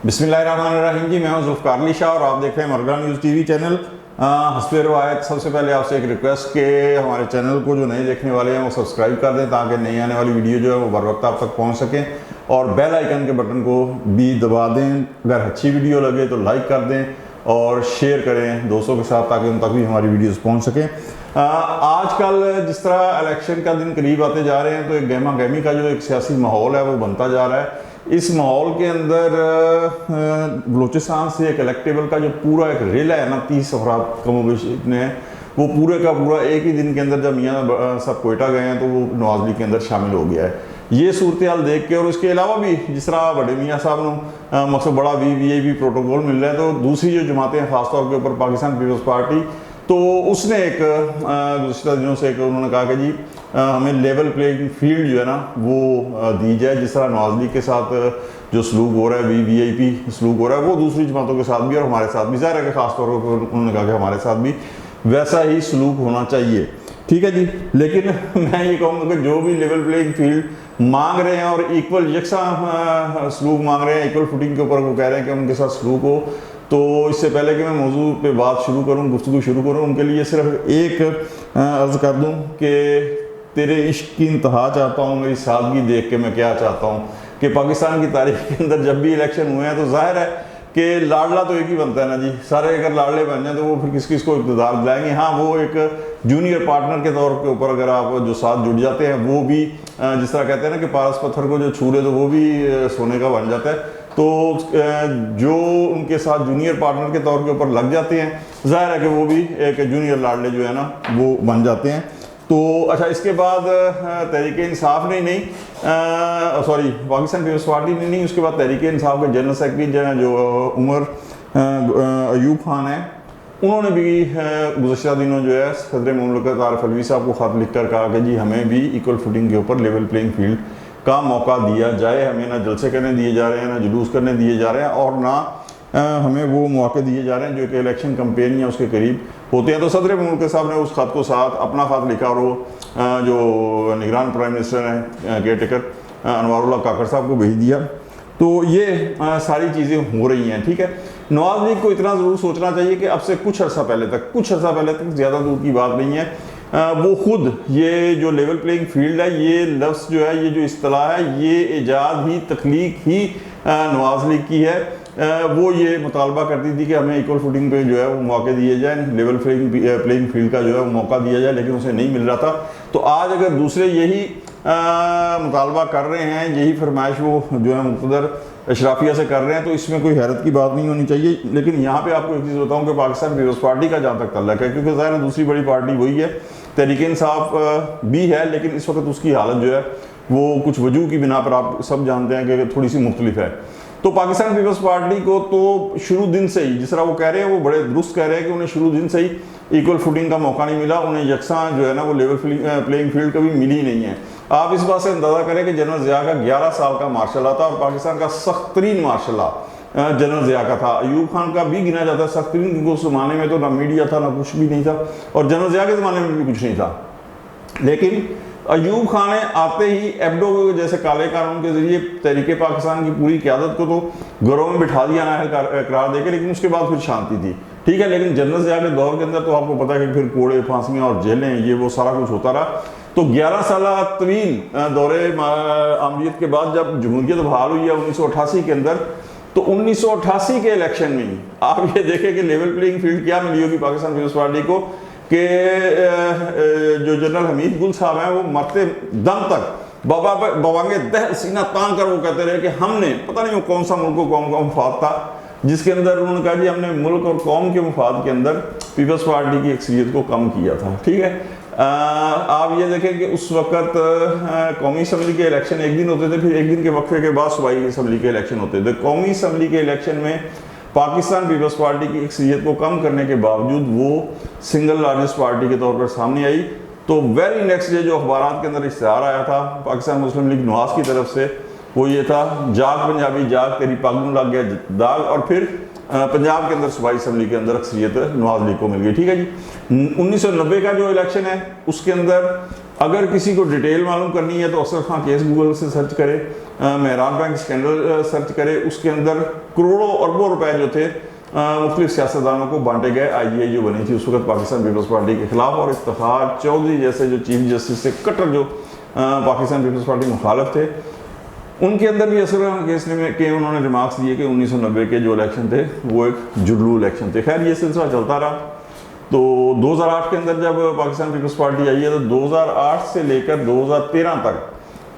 बिस्मिल्लाहिर्रहमानिर्रहीम जी, मैं हूं ज़ुल्फ़िकार अली शाह और आप देख रहे हैं मरगला न्यूज़ टीवी चैनल। हस्बे रवायत सबसे पहले आपसे एक रिक्वेस्ट के हमारे चैनल को जो नए देखने वाले हैं वो सब्सक्राइब कर दें ताकि नई आने वाली वीडियो जो है वो बर वक्त आप तक पहुंच सकें, और बेल आइकन के बटन को भी दबा दें। अगर अच्छी वीडियो लगे तो लाइक कर दें और शेयर करें दोस्तों के साथ ताकि उन तक भी हमारी वीडियोज़ पहुँच सकें। आजकल जिस तरह इलेक्शन का दिन करीब आते जा रहे हैं तो एक गहमा गहमी का जो एक सियासी माहौल है वो बनता जा रहा है। इस माहौल के अंदर बलूचिस्तान से एक इलेक्टेबल का जो पूरा एक रेला है ना, 30 अफराद कमोबेश ने, वो पूरे का पूरा एक ही दिन के अंदर जब मियाँ सब कोयटा गए हैं तो वो नवाज लीग के अंदर शामिल हो गया है। ये सूरत हाल देख के और उसके अलावा भी जिस तरह बड़े मियाँ साहब को मकसद बड़ा वीवीआईपी प्रोटोकॉल मिल रहा है, तो दूसरी जो जमातें हैं खासतौर के ऊपर पाकिस्तान पीपल्स पार्टी, तो उसने एक गुज़श्ता दिनों से एक उन्होंने कहा कि जी हमें लेवल प्लेइंग फील्ड जो है ना वो दी जाए। जिस तरह नवाज लीग के साथ जो सलूक हो रहा है, वीवीआईपी सलूक हो रहा है, वो दूसरी जमातों के साथ भी और हमारे साथ भी, ज़ाहिर है कि खासतौर पर उन्होंने कहा कि हमारे साथ भी वैसा ही सलूक होना चाहिए। ठीक है जी, लेकिन मैं ये कहूँगा कि जो भी लेवल प्लेइंग फील्ड मांग रहे हैं और इक्वल यकसा सलूक मांग रहे हैं, इक्वल फुटिंग के ऊपर वो कह रहे हैं कि उनके साथ सलूक हो, तो इससे पहले कि मैं मौजू पे बात शुरू करूं, गुफ्तगू शुरू करूं, उनके लिए सिर्फ एक अर्ज़ कर दूं कि तेरे इश्क की इंतहा चाहता हूं, मेरी सादगी देख के मैं क्या चाहता हूं कि पाकिस्तान की तारीख के अंदर जब भी इलेक्शन हुए हैं तो जाहिर है कि लाडला तो एक ही बनता है ना जी। सारे अगर लाडले बन जाए तो वो फिर किस किस को इक़्तिदार दिलाएंगे। हाँ, वो एक जूनियर पार्टनर के तौर के ऊपर अगर आप जो साथ जुड़ जाते हैं, वो भी जिस तरह कहते हैं ना कि पारस पत्थर को जो छू ले तो वो भी सोने का बन जाता है। तो जो उनके साथ जूनियर पार्टनर के तौर के ऊपर लग जाते हैं, जाहिर है कि वो भी एक जूनियर लाडले जो है ना वो बन जाते हैं। तो अच्छा, इसके बाद तहरीक इंसाफ ने नहीं, सॉरी पाकिस्तान पीपल्स पार्टी ने नहीं, उसके बाद तहरीक इंसाफ के जनरल सेक्रेटरी जो उमर अयूब खान है, उन्होंने भी गुज़श्ता दिनों जो है सदर मुमलिकत आरिफ अलवी साहब को ख़त लिख कर कहा कि जी हमें भी इक्वल फुटिंग के ऊपर लेवल प्लेइंग फील्ड का मौका दिया जाए। हमें ना जलसे करने दिए जा रहे हैं, ना जुलूस करने दिए जा रहे हैं, और ना हमें वो मौके दिए जा रहे हैं जो कि इलेक्शन कंपेन या उसके करीब होते हैं। तो सदर मुल्क साहब ने उस ख़त को साथ अपना ख़त लिखा और वो जो निगरान प्राइम मिनिस्टर हैं केयर टेकर अनवारुल्लाह काकर साहब को भेज दिया। तो ये सारी चीज़ें हो रही हैं। ठीक है, नवाज लीग को इतना ज़रूर सोचना चाहिए कि अब से कुछ अर्सा पहले तक ज़्यादा दूर की बात नहीं है, वो खुद ये जो लेवल प्लेइंग फील्ड है, ये लफ्ज़ जो है, ये जो इस्तिलाह है, ये ईजाद ही, तख्लीक ही नवाज लीग की है। वो ये मुतालबा करती थी कि हमें इक्वल फुटिंग पे जो है वो मौके दिए जाए, लेवल प्लेइंग फील्ड का जो है वो मौका दिया जाए, लेकिन उसे नहीं मिल रहा था। तो आज अगर दूसरे यही मुतालबा कर रहे हैं, यही फरमाइश वो जो है मुक़्तदर अशराफिया से कर रहे हैं, तो इसमें कोई हैरत की बात नहीं होनी चाहिए। लेकिन यहाँ पे आपको एक चीज़ बताऊँ कि पाकिस्तान पीपल्स पार्टी का जहाँ तक तल्लक है, क्योंकि ज़ाहिर है दूसरी बड़ी पार्टी वही है, तहरीक इंसाफ भी है, लेकिन इस वक्त उसकी हालत जो है वो कुछ वजूह की बिना पर आप सब जानते हैं कि थोड़ी सी मुख्तलिफ है। तो पाकिस्तान पीपल्स पार्टी को तो शुरू दिन से ही, जिस तरह वो कह रहे हैं, वो बड़े दुरुस्त कह रहे हैं कि उन्हें शुरू दिन से ही इक्वल फुटिंग का मौका नहीं मिला, उन्हें यकसा जो है ना वो लेवल प्लेइंग फील्ड कभी मिली नहीं है। आप इस बात से अंदाज़ा करें कि जनरल ज़िया का 11 साल का मार्शल लॉ था और पाकिस्तान का सख्त तरीन मार्शल लॉ जनरल ज़िया का था। अयूब खान का भी गिना जाता है सख्त तरीन, क्योंकि उस ज़माने में तो ना मीडिया था, ना कुछ भी नहीं था, और जनरल ज़िया के ज़माने में भी कुछ नहीं था। लेकिन अयूब खान ने आते ही एबडो जैसे काले कानून के जरिए तहरीक पाकिस्तान की पूरी क़यादत को तो घरों में बिठा दिया नाअहल करार देकर, लेकिन उसके बाद फिर शांति थी। ठीक है, लेकिन जनरल ज़िया के दौर के अंदर तो आपको पता है कि फिर कोड़े, फांसियाँ और जेलें, ये वो सारा कुछ होता रहा। तो 11 साल तवील दौरे आमरीत के बाद जब जमहूरियत बहाल हुई है 1988 के अंदर, तो 1988 के इलेक्शन में आप ये देखें कि लेवल प्लेइंग फील्ड क्या मिली होगी पाकिस्तान पीपल्स पार्टी को कि जो जनरल हमीद गुल साहब हैं वो मरते दम तक बवांगे दह सीना तान कर वो कहते रहे कि हमने पता नहीं वो कौन सा मुल्क को कौम का मुफाद था, जिसके अंदर उन्होंने कहा जी हमने मुल्क और कौम के मुफाद के अंदर पीपल्स पार्टी की अक्सरियत को कम किया था। ठीक है, आप ये देखें कि उस वक़्त कौमी असम्बली के इलेक्शन एक दिन होते थे, फिर एक दिन के वक्फे के बाद सूबाई असम्बली के इलेक्शन होते थे। कौमी असम्बली के इलेक्शन में पाकिस्तान पीपल्स पार्टी की अक्सरियत को कम करने के बावजूद वो सिंगल लार्जेस्ट पार्टी के तौर पर सामने आई। तो वेरी नेक्स्ट डे जो अखबारात के अंदर इश्तिहार आया था पाकिस्तान मुस्लिम लीग नवाज की तरफ से, वो ये था, जाग पंजाबी जाग तेरी पग में लग गया दाग, और फिर पंजाब के अंदर सूबाई असम्बली के अंदर अक्सरियत नवाज लीग को मिल गई। ठीक है जी, 1990 का जो इलेक्शन है उसके अंदर अगर किसी को डिटेल मालूम करनी है तो अशरफ खान केस गूगल से सर्च करे, मेहरान बैंक स्कैंडल सर्च करे, उसके अंदर करोड़ों अरबों रुपए जो थे मुख्तलिफ सियासतदानों को बांटे गए। IGI जो बनी थी उस वक्त पाकिस्तान पीपल्स पार्टी के खिलाफ, और इफ्तिखार चौधरी जैसे जो चीफ जस्टिस से कट्टर जो पाकिस्तान पीपल्स पार्टी मुखालफ थे, उनके अंदर भी अशरफ खान केस में के उन्होंने रिमार्क्स दिए कि 1990 के जो इलेक्शन थे वो एक जुगलू इलेक्शन थे। खैर ये सिलसिला चलता रहा। तो 2008 के अंदर जब पाकिस्तान पीपल्स पार्टी आई है तो 2008 से लेकर 2013 तक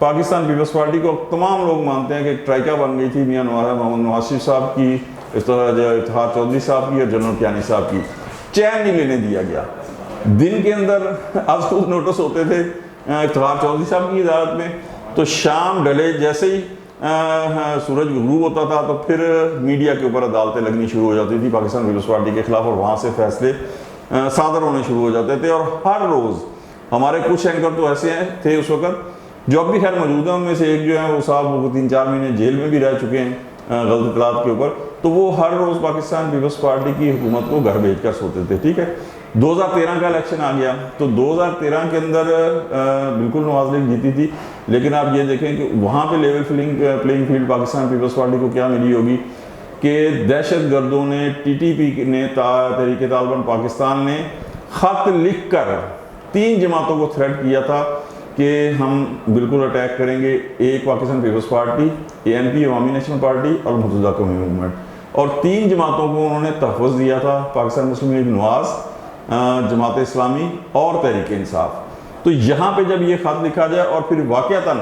पाकिस्तान पीपल्स पार्टी को तमाम लोग मानते हैं कि एक ट्राइका बन गई थी मियाँ मोहम्मद नवाज शरीफ साहब की, इफ्तिखार चौधरी साहब की और जनरल कियानी साहब की। चैन नहीं लेने दिया गया। दिन के अंदर आज खुद नोटिस होते थे इफ्तिखार चौधरी साहब की इदारत में, तो शाम ढले जैसे ही सूरज गुरूब होता था तो फिर मीडिया के ऊपर अदालतें लगनी शुरू हो जाती थी पाकिस्तान पीपल्स पार्टी के खिलाफ, और वहाँ से फैसले सादर होने शुरू हो जाते थे। और हर रोज़ हमारे कुछ एंकर तो ऐसे हैं थे उस वक्त जो अब भी खैर मौजूद हैं, उनमें से एक जो है वो साहब वो 3-4 महीने जेल में भी रह चुके हैं गलत इतलात के ऊपर। तो वो हर रोज़ पाकिस्तान पीपल्स पार्टी की हुकूमत को घर भेज कर सोते थे। ठीक है, 2013 का इलेक्शन आ गया तो 2013 के अंदर बिल्कुल नवाज लीग जीती थी, लेकिन आप ये देखें कि वहाँ पे level playing field Pakistan Peoples Party को क्या मिली होगी कि दहशत गर्दों ने, TTP ने, तहरीक तालिबान पाकिस्तान ने ख़त लिख कर 3 जमातों को थ्रेट किया था कि हम बिल्कुल अटैक करेंगे। एक पाकिस्तान पीपल्स पार्टी, ANP अवामी नेशनल पार्टी और मुतहदा कौमी मूवमेंट, और 3 जमातों को उन्होंने तहफ़्फ़ुज़ दिया था, पाकिस्तान मुस्लिम लीग नवाज, जमात इस्लामी और तहरीक इंसाफ। तो यहाँ पे जब ये ख़त लिखा जाए और फिर वाक़अतन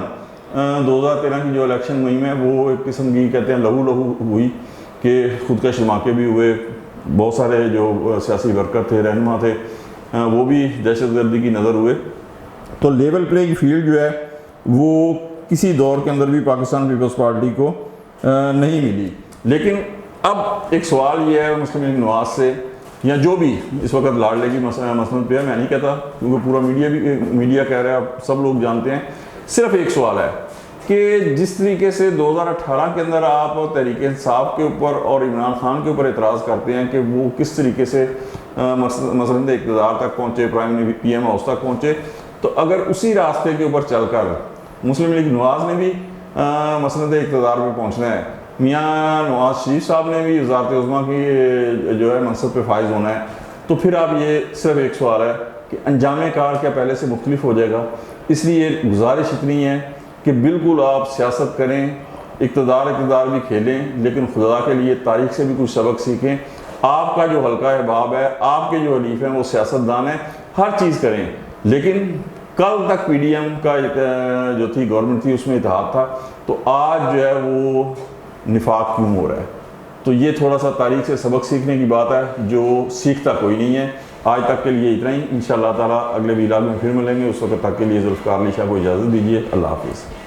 2013 की जो इलेक्शन मुहिम है वो एक किस्म की कहते हैं लहू लहू हुई कि खुदकश धमाके भी हुए, बहुत सारे जो सियासी वर्कर थे, रहनुमा थे, वो भी दहशतगर्दी की नज़र हुए। तो लेवल प्लेइंग फील्ड जो है वो किसी दौर के अंदर भी पाकिस्तान पीपल्स पार्टी को नहीं मिली। लेकिन अब एक सवाल ये है मुस्लिम लीग नवाज से या जो भी इस वक्त लाडले की मसलन पे है, मैं नहीं कहता क्योंकि पूरा मीडिया कह रहा है, आप सब लोग जानते हैं। सिर्फ एक सवाल है कि जिस तरीके से 2018 के अंदर आप तहरीक इंसाफ के ऊपर और इमरान खान के ऊपर एतराज़ करते हैं कि वो किस तरीके से मसलन इक़्तिदार तक पहुँचे, PM हाउस तक पहुँचे, तो अगर उसी रास्ते के ऊपर चलकर मुस्लिम लीग नवाज ने भी मसलन इक़्तिदार पर पहुँचना है, मियाँ नवाज शरीफ साहब ने भी वज़ारत उज़्मा की जो है मनसब पे फाइज होना है, तो फिर आप ये सिर्फ एक सवाल है कि अंजाम कार क्या पहले से मुख्तलिफ हो जाएगा। इसलिए गुजारिश इतनी है कि बिल्कुल आप सियासत करें, इक़्तिदार भी खेलें, लेकिन खुदा के लिए तारीख से भी कुछ सबक सीखें। आपका जो हल्का अहबाब है, आपके जो हलीफ हैं वो सियासतदान हैं, हर चीज़ करें, लेकिन कल तक PDM का जो थी गवर्नमेंट थी उसमें इत्तेहाद था, तो आज जो है वो निफाक क्यों हो रहा है। तो ये थोड़ा सा तारीख से सबक सीखने की बात है जो सीखता कोई नहीं है। आज तक के लिए इतना ही, इंशाअल्लाह ताला अगले वीलाग में फिर मिलेंगे। उस वक्त तक के लिए जुल्फ़िकार अली शाह को इजाज़त दीजिए। अल्लाह हाफ़िज़।